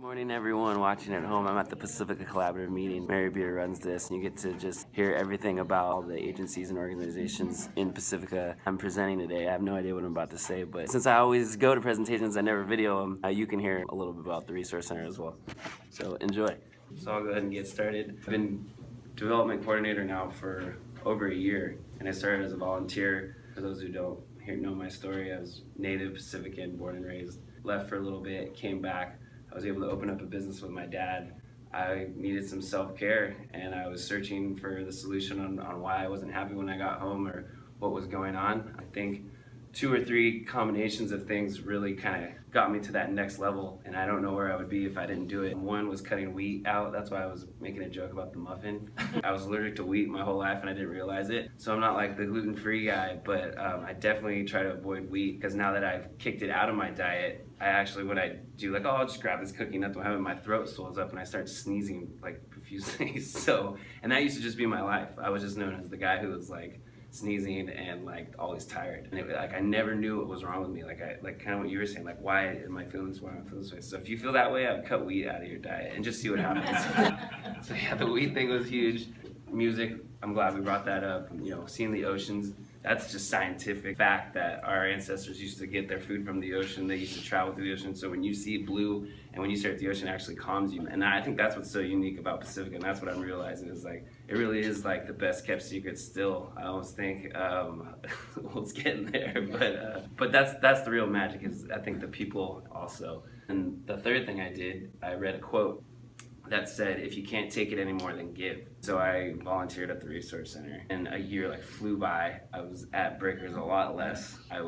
Morning everyone watching at home. I'm at the Pacifica Collaborative meeting. Mary Beer runs this and you get to just hear everything about all the agencies and organizations in Pacifica. I'm presenting today. I have no idea what I'm about to say, but since I always go to presentations, I never video them, you can hear a little bit about the Resource Center as well. So enjoy. So I'll go ahead and get started. I've been development coordinator now for over a year, and I started as a volunteer. For those who don't know my story, I was native Pacifican, born and raised. Left for a little bit, came back. I was able to open up a business with my dad. I needed some self-care, and I was searching for the solution on why I wasn't happy when I got home or what was going on. I think 2 or 3 combinations of things really kind of got me to that next level, and I don't know where I would be if I didn't do it. One was cutting wheat out. That's why I was making a joke about the muffin. I was allergic to wheat my whole life and I didn't realize it. So I'm not like the gluten-free guy, but I definitely try to avoid wheat, because now that I've kicked it out of my diet, I actually, what I do, like, oh, I'll just grab this cookie nut, and my throat swells up and I start sneezing like profusely. So, and that used to just be my life. I was just known as the guy who was like sneezing and like always tired, and like I never knew what was wrong with me. Like kind of what you were saying, like, why am I feeling this way? Why am I feeling this way? So if you feel that way, I'd cut wheat out of your diet and just see what happens. So yeah, the wheat thing was huge. Music, I'm glad we brought that up. You know, seeing the oceans, that's just scientific fact that our ancestors used to get their food from the ocean. They used to travel through the ocean. So when you see blue and when you stare at the ocean, it actually calms you. And I think that's what's so unique about Pacifica, and that's what I'm realizing is, like, it really is like the best kept secret still. I almost think well, it's getting there, but that's the real magic, is I think the people also. And the third thing I did, I read a quote that said, if you can't take it anymore, then give. So I volunteered at the Resource Center, and a year like flew by. I was at Breakers a lot less. I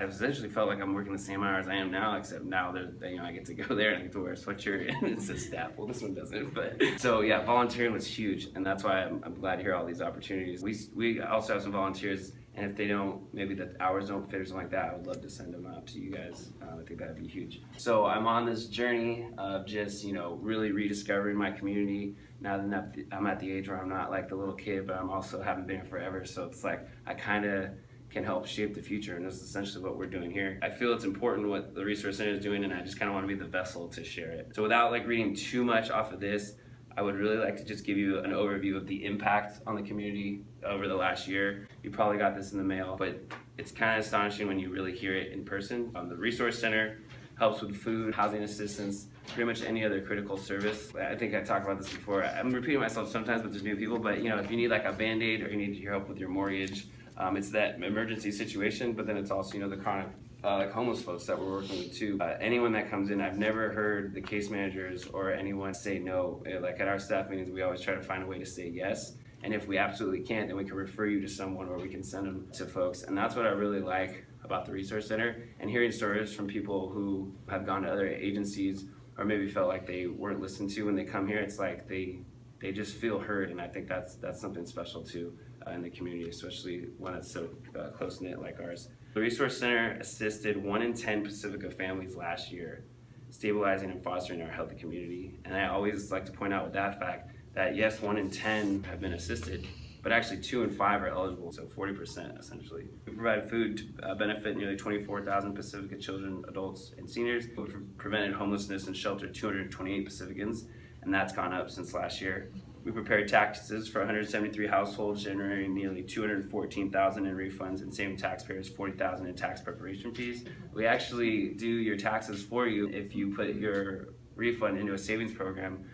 essentially felt like I'm working the same hours I am now, except now I get to go there and I get to wear a sweatshirt and it says staff. Well, this one doesn't, but so yeah, volunteering was huge, and that's why I'm glad to hear all these opportunities. We also have some volunteers, and if they don't, maybe the hours don't fit or something like that, I would love to send them out to you guys. I think that'd be huge. So I'm on this journey of just, really rediscovering my community. Now that I'm at the age where I'm not like the little kid, but I'm also haven't been here forever. So it's like I kind of can help shape the future, and this is essentially what we're doing here. I feel it's important what the Resource Center is doing, and I just kind of want to be the vessel to share it. So without like reading too much off of this, I would really like to just give you an overview of the impact on the community over the last year. You probably got this in the mail, but it's kind of astonishing when you really hear it in person. The Resource Center helps with food, housing assistance, pretty much any other critical service. I think I talked about this before. I'm repeating myself sometimes, but there's new people. But if you need like a Band-Aid or you need your help with your mortgage, it's that emergency situation, but then it's also the chronic like homeless folks that we're working with too. Anyone that comes in, I've never heard the case managers or anyone say no. Like at our staff meetings, we always try to find a way to say yes. And if we absolutely can't, then we can refer you to someone, or we can send them to folks. And that's what I really like about the Resource Center, and hearing stories from people who have gone to other agencies or maybe felt like they weren't listened to when they come here. It's like they just feel heard, and I think that's something special too in the community, especially when it's so close-knit like ours. The Resource Center assisted 1 in 10 Pacifica families last year, stabilizing and fostering our healthy community. And I always like to point out with that fact that yes, 1 in 10 have been assisted, but actually 2 in 5 are eligible, so 40% essentially. We provide food to benefit nearly 24,000 Pacifica children, adults, and seniors. We've prevented homelessness and sheltered 228 Pacificans, and that's gone up since last year. We prepared taxes for 173 households, generating nearly $214,000 in refunds and saving taxpayers $40,000 in tax preparation fees. We actually do your taxes for you. If you put your refund into a savings program,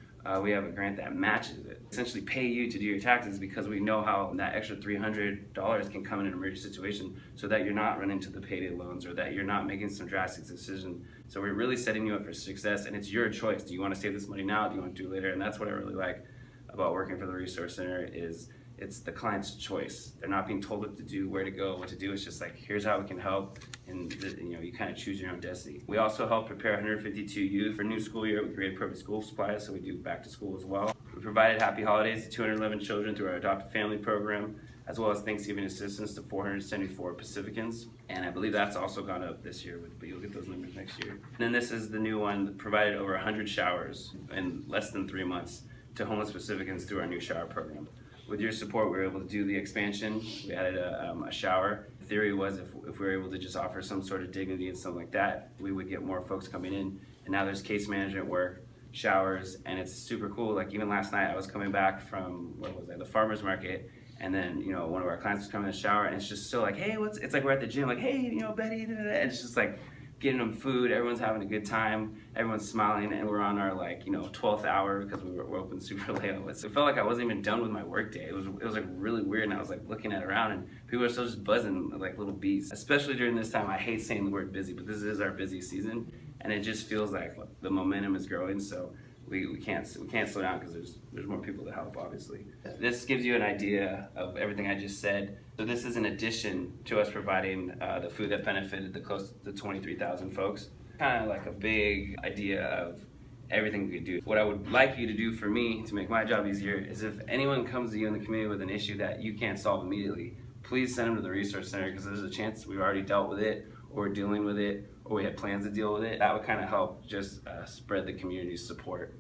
we have a grant that matches it. Essentially pay you to do your taxes, because we know how that extra $300 can come in an emergency situation, so that you're not running to the payday loans or that you're not making some drastic decision. So we're really setting you up for success, and it's your choice. Do you want to save this money now? Do you want to do it later? And that's what I really like about working for the Resource Center, is it's the client's choice. They're not being told what to do, where to go, what to do. It's just like, here's how we can help, and you kind of choose your own destiny. We also help prepare 152 youth for new school year. We create appropriate school supplies, so we do back to school as well. We provided happy holidays to 211 children through our adopted family program, as well as Thanksgiving assistance to 474 Pacificans. And I believe that's also gone up this year, but you'll get those numbers next year. And then this is the new one that provided over 100 showers in less than 3 months to homeless Pacificans through our new shower program. With your support, we were able to do the expansion. We added a shower. The theory was if we were able to just offer some sort of dignity and something like that, we would get more folks coming in and now there's case management work, showers, and it's super cool. Like even last night I was coming back from, the farmer's market, and then, one of our clients was coming in the shower, and it's just so like, hey, it's like we're at the gym, like, hey, Betty, and it's just like getting them food, everyone's having a good time, everyone's smiling, and we're on our 12th hour because we're open super late. So it felt like I wasn't even done with my work day. It was like really weird, and I was like looking at around, and people are still just buzzing like little bees. Especially during this time, I hate saying the word busy, but this is our busy season, and it just feels like the momentum is growing. So we can't slow down because there's more people to help, obviously. This gives you an idea of everything I just said. So this is in addition to us providing the food that benefited the close to 23,000 folks. Kind of like a big idea of everything we could do. What I would like you to do for me to make my job easier is if anyone comes to you in the community with an issue that you can't solve immediately, please send them to the Resource Center, because there's a chance we've already dealt with it, or we're dealing with it, or we have plans to deal with it. That would kind of help just spread the community's support.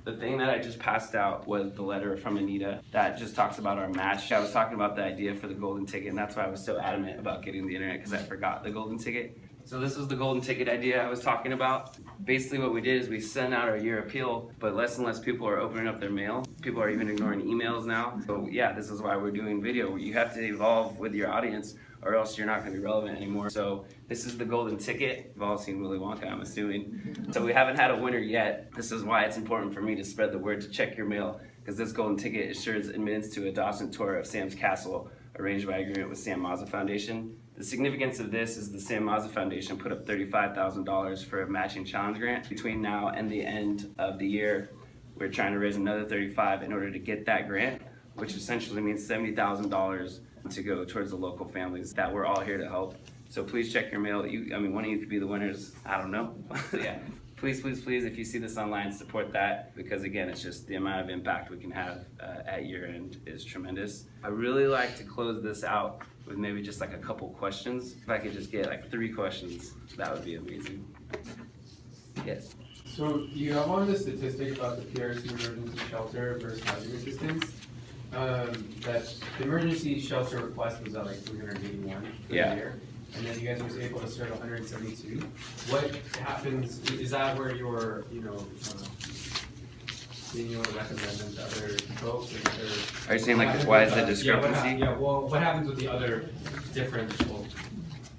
The thing that I just passed out was the letter from Anita that just talks about our match. I was talking about the idea for the golden ticket, and that's why I was so adamant about getting the internet, because I forgot the golden ticket. So this was the golden ticket idea I was talking about. Basically what we did is we sent out our year appeal, but less and less people are opening up their mail. People are even ignoring emails now. So yeah, this is why we're doing video. You have to evolve with your audience, or else you're not going to be relevant anymore. So this is the golden ticket. You've all seen Willy Wonka, I'm assuming. So we haven't had a winner yet. This is why it's important for me to spread the word to check your mail, because this golden ticket assures admittance to a Dawson tour of Sam's Castle, arranged by agreement with Sam Mazza Foundation. The significance of this is the Sam Mazza Foundation put up $35,000 for a matching challenge grant. Between now and the end of the year, we're trying to raise another $35,000 in order to get that grant, which essentially means $70,000 to go towards the local families that we're all here to help. So please check your mail. One of you could be the winners. I don't know. Yeah. Please, if you see this online, support that, because again, it's just the amount of impact we can have at year end is tremendous. I really like to close this out with maybe just like a couple questions. If I could just get like 3 questions, that would be amazing. Yes. So you have on the statistic about the PRC emergency shelter versus housing assistance. That the emergency shelter request was at like 381 for the year, and then you guys was able to serve 172. What happens? Is that where you're, being able to recommend them to other folks? Are you saying like why is the discrepancy? Well, what happens with the other different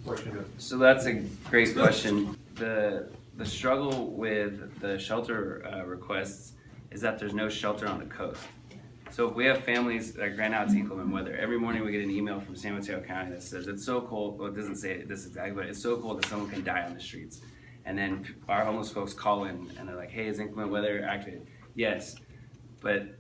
portion of? So that's a great question. The struggle with the shelter requests is that there's no shelter on the coast. So if we have families, like right now it's inclement weather, every morning we get an email from San Mateo County that says it's so cold, well it doesn't say this exactly, but it's so cold that someone can die on the streets. And then our homeless folks call in and they're like, hey, is inclement weather activated? Yes, but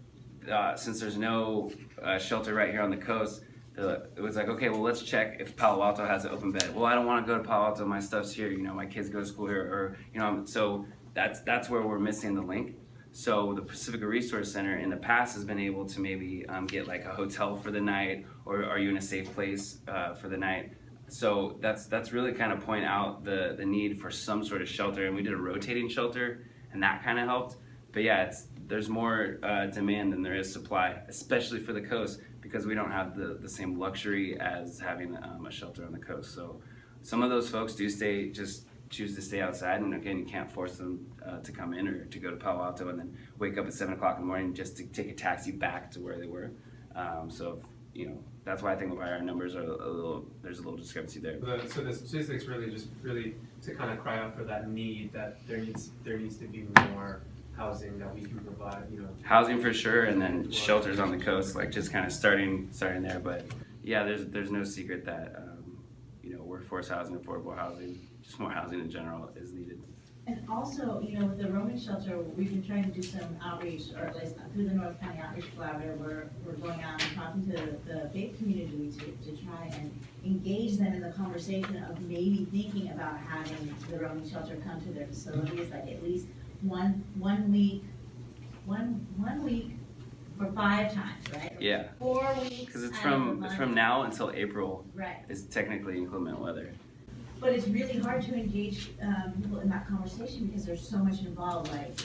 since there's no shelter right here on the coast, it was like, okay, well let's check if Palo Alto has an open bed. Well, I don't want to go to Palo Alto, my stuff's here, my kids go to school here, or so that's where we're missing the link. So the Pacifica Resource Center in the past has been able to maybe get like a hotel for the night, or are you in a safe place for the night? So that's really kind of point out the need for some sort of shelter, and we did a rotating shelter, and that kind of helped. But yeah, there's more demand than there is supply, especially for the coast, because we don't have the same luxury as having a shelter on the coast. So some of those folks do choose to stay outside, and again, you can't force them to come in or to go to Palo Alto and then wake up at 7 o'clock in the morning just to take a taxi back to where they were. So that's why I think why our numbers are there's a little discrepancy there. So the statistics really to kind of cry out for that need, that there needs to be more housing that we can provide. Housing for sure, and then shelters on the coast, like just kind of starting there. But yeah, there's no secret that workforce housing, affordable housing, just more housing in general is needed. And also, with the roaming shelter, we've been trying to do some outreach, or at least through the North County Outreach Collaborative, we're going out and talking to the faith community to try and engage them in the conversation of maybe thinking about having the roaming shelter come to their facilities, like at least one week for 5 times, right? Yeah. 4 weeks. Because it's from now until April. Right. Is technically inclement weather. But it's really hard to engage people in that conversation because there's so much involved, like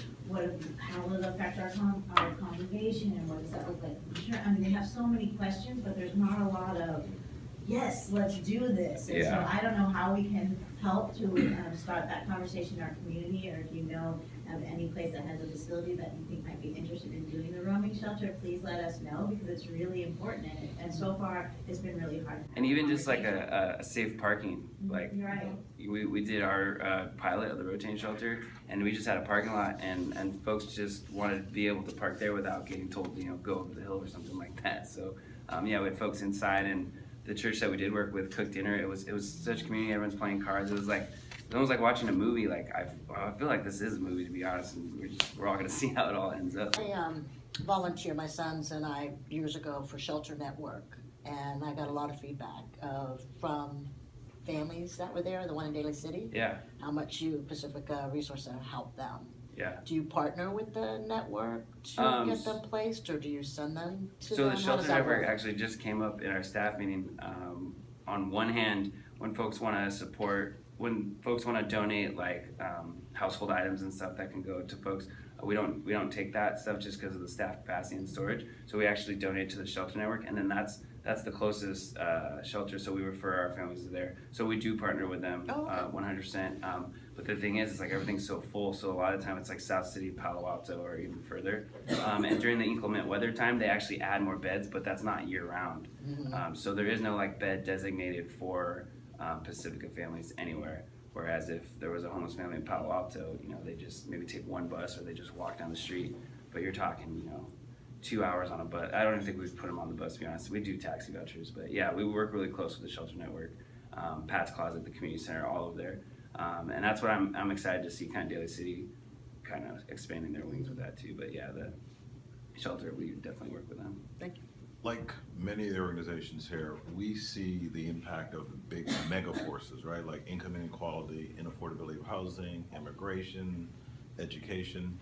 how will it affect our congregation, and what does that look like? I mean, they have so many questions, but there's not a lot of, yes, let's do this. And so I don't know how we can help to start that conversation in our community, or if you know of any place that has a facility that you think might be interested in doing the roaming shelter, please let us know, because it's really important, and so far, it's been really hard. And even just like a safe parking, like You're right. we did our pilot of the rotating shelter, and we just had a parking lot, and folks just wanted to be able to park there without getting told, go over the hill or something like that. So yeah, we had folks inside, and the church that we did work with cooked dinner. It was such community. Everyone's playing cards. It was almost like watching a movie. Like I feel like this is a movie, to be honest, and we're all gonna see how it all ends up. I volunteered, my sons and I, years ago for Shelter Network, and I got a lot of feedback from families that were there, the one in Daly City. Yeah. How much you, Pacifica Resource Center, helped them. Yeah. Do you partner with the network to get them placed, or do you send them to So them? the How Shelter does that Network work? actually just came up in our staff meeting. On one hand, when folks want to support, when folks want to donate household items and stuff that can go to folks, we don't take that stuff just because of the staff capacity and storage. So we actually donate to the Shelter Network, and then that's the closest shelter. So we refer our families to there. So we do partner with them, Oh, okay. 100%. But the thing is, it's like everything's so full. So a lot of the time it's like South City, Palo Alto, or even further. And during the inclement weather time, they actually add more beds, but that's not year round. So there is no bed designated for Pacifica families anywhere. Whereas if there was a homeless family in Palo Alto, they just maybe take one bus or they just walk down the street. But you're talking, 2 hours on a bus. I don't even think we'd put them on the bus, to be honest. We do taxi vouchers, but yeah, we work really close with the Shelter Network, Pat's Closet, the community center, all of there. And that's what I'm excited to see kind of Daly City kind of expanding their wings with that too. But yeah, the shelter, we definitely work with them. Thank you. Like many of the organizations here, we see the impact of the big mega forces, right? Like income inequality, inaffordability of housing, immigration, education.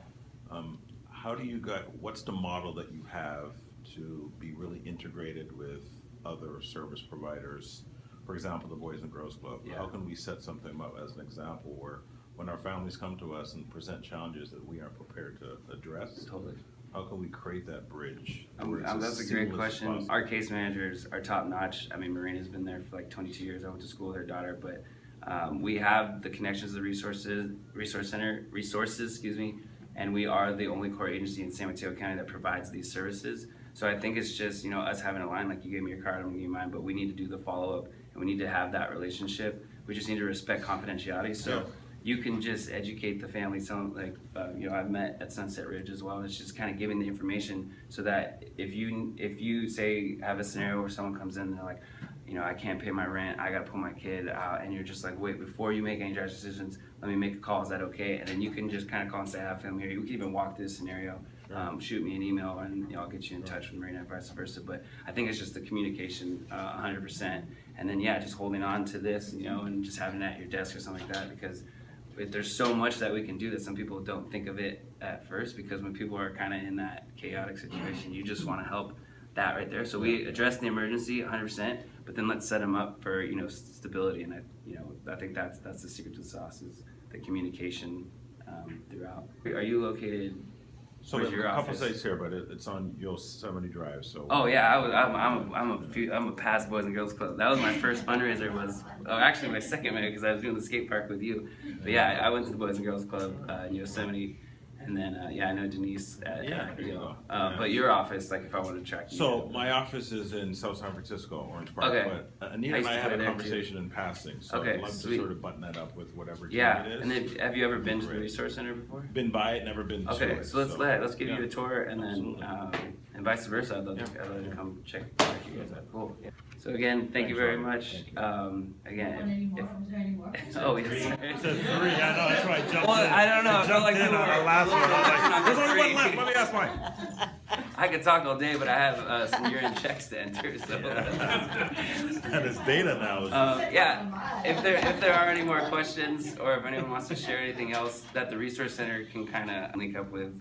What's the model that you have to be really integrated with other service providers? For example, the Boys and Girls Club. Yeah. How can we set something up as an example where when our families come to us and present challenges that we aren't prepared to address, Totally. how can we create that bridge? where it's That's a as great seamless as question. possible? Our case managers are top notch. I mean, Marina's been there for 22 years. I went to school with her daughter, but we have the connections to the resources, and we are the only core agency in San Mateo County that provides these services. So I think it's just, us having a line, like you gave me your card, I'm gonna give you mine, but we need to do the follow-up, and we need to have that relationship. We just need to respect confidentiality. So Yeah. you can just educate the family. I've met at Sunset Ridge as well. It's just kind of giving the information so that if you say have a scenario where someone comes in and they're like, I can't pay my rent, I gotta pull my kid out, and you're just like, wait, before you make any drastic decisions, let me make a call, is that okay? And then you can just kind of call and say, I have family here. You can even walk through the scenario, shoot me an email, and I'll get you in touch with Marina and vice versa. But I think it's just the communication, 100%. And then just holding on to this, and just having it at your desk or something like that, because there's so much that we can do that some people don't think of it at first, because when people are kind of in that chaotic situation, you just want to help that right there. So we address the emergency 100%, but then let's set them up for stability. And I think that's the secret to the sauce, is the communication throughout. Are you located? So Where's there's a your couple office? sites here, but it's on Yosemite Drive, so. Oh yeah, I'm a past Boys and Girls Club. That was my first fundraiser. Actually my second one, because I was doing the skate park with you. But yeah, I went to the Boys and Girls Club in Yosemite, and then I know Denise at Rio. But your office, if I wanted to track you. So my office is in South San Francisco, Orange Park, Okay. but Anita I and used I to had play a there, conversation in passing, so Okay, I'd love sweet. to sort of button that up with whatever Yeah, time it is. and then have you ever been to the Great. Resource Center before? Been by it, never been to Okay, it. so let's give you a tour, and then Absolutely. and vice versa. I'd love to come check you guys out. Cool. Yeah. So again, thank you Thanks, very Robby. much. Thank you. Want any more? Is there any more? Oh yes. It says 3, I know, that's why I jumped in. Well, I don't know, I I felt jumped like in people on our were- last one, I was like, Not there's only one free. left, let me ask mine. I could talk all day, but I have some urine checks to enter. So And it's data now. yeah, if there are any more questions, or if anyone wants to share anything else that the Resource Center can kind of link up with,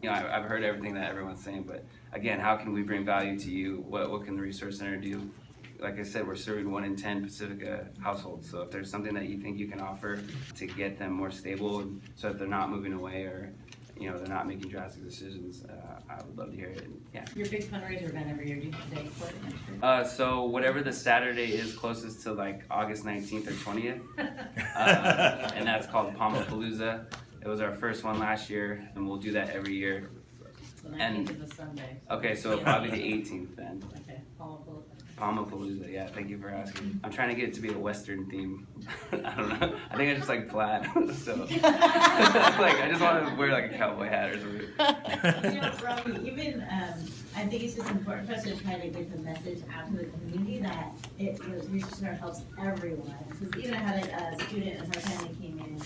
I've heard everything that everyone's saying, but again, how can we bring value to you? What can the Resource Center do? Like I said, we're serving 1 in 10 Pacifica households. So if there's something that you think you can offer to get them more stable, so that they're not moving away, or you know, they're not making drastic decisions, I would love to hear it. And, yeah. Your big fundraiser event every year, do you have a date for it next year? So whatever the Saturday is closest to like August 19th or 20th, and that's called Palmapalooza. It was our first one last year, and we'll do that every year. So 19th And- is a Sunday. Okay, so probably the 18th then. Okay, Palmapalooza. Palmapalooza, yeah, thank you for asking. I'm trying to get it to be a Western theme. I don't know. I think I just like plaid. So like I just want to wear like a cowboy hat or something. You know, Robby, even, I think it's just important for us to try to get the message out to the community that Research Center helps everyone. Because even I had a student and her family came in,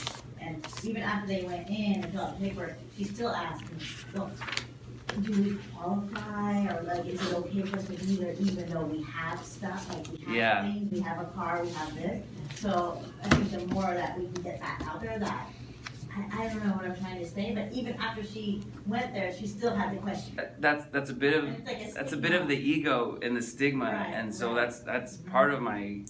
and even after they went in and filled out the paperwork, she still asked me, well, do we qualify, or like, is it okay for us to be there even though we have stuff, like we have Yeah. things, we have a car, we have this? So I think the more that we can get that out there, that, I don't know what I'm trying to say, but even after she went there, she still had the question. That's a bit of And it's like a that's a bit of the ego and the stigma, Right, and so right. that's part of my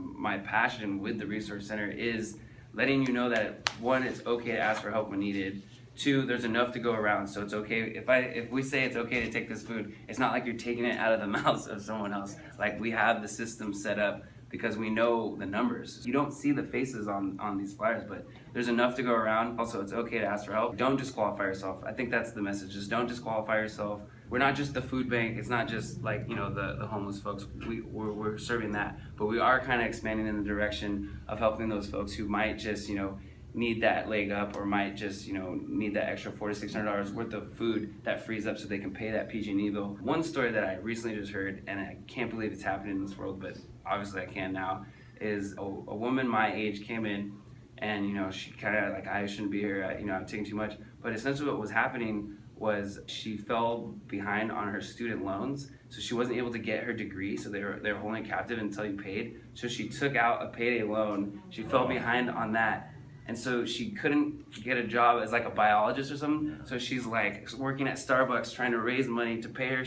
my passion with the Resource Center is letting you know that one, it's okay to ask for help when needed. Two, there's enough to go around, so it's okay if we say it's okay to take this food. It's not like you're taking it out of the mouths of someone else. Like, we have the system set up because we know the numbers. You don't see the faces on these flyers, but there's enough to go around. Also, it's okay to ask for help. Don't disqualify yourself. I think that's the message, is don't disqualify yourself. We're not just the food bank. It's not just like, you know, the homeless folks. We're serving that, but we are kind of expanding in the direction of helping those folks who might just, you know, need that leg up, or might just, you know, need that extra $400 to $600 worth of food that frees up so they can pay that PG&E bill. One story that I recently just heard, and I can't believe it's happening in this world, but obviously I can now, is a woman my age came in, and, you know, she kind of like, I shouldn't be here, you know, I'm taking too much. But essentially what was happening was she fell behind on her student loans, so she wasn't able to get her degree, so they were holding it captive until you paid. So she took out a payday loan, she fell behind on that, and so she couldn't get a job as like a biologist or something. So she's like working at Starbucks trying to raise money to pay her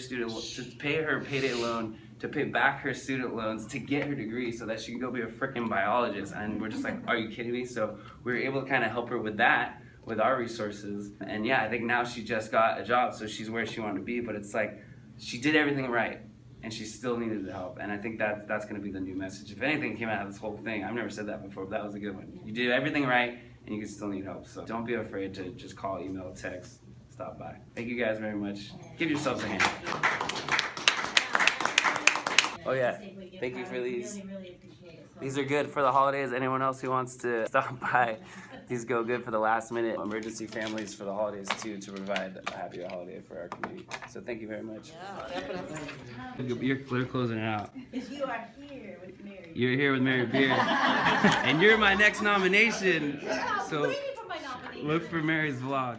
payday loan, to pay back her student loans, to get her degree so that she can go be a freaking biologist. And we're just like, are you kidding me? So we were able to kind of help her with that, with our resources. And yeah, I think now she just got a job, so she's where she wanted to be. But it's like, she did everything right, and she still needed the help. And I think that's going to be the new message. If anything came out of this whole thing, I've never said that before, but that was a good one. You did everything right, and you can still need help. So don't be afraid to just call, email, text, stop by. Thank you guys very much. Give yourselves a hand. Oh yeah, thank you for these. Really appreciate it. So These are good for the holidays. Anyone else who wants to stop by, these go good for the last minute emergency families for the holidays too, to provide a happier holiday for our community. So thank you very much. Yeah, definitely. You're closing it out. Because you are here with Mary. You're here with Mary Beer, and you're my next nomination. I'm So waiting for my nomination. look for Mary's vlog.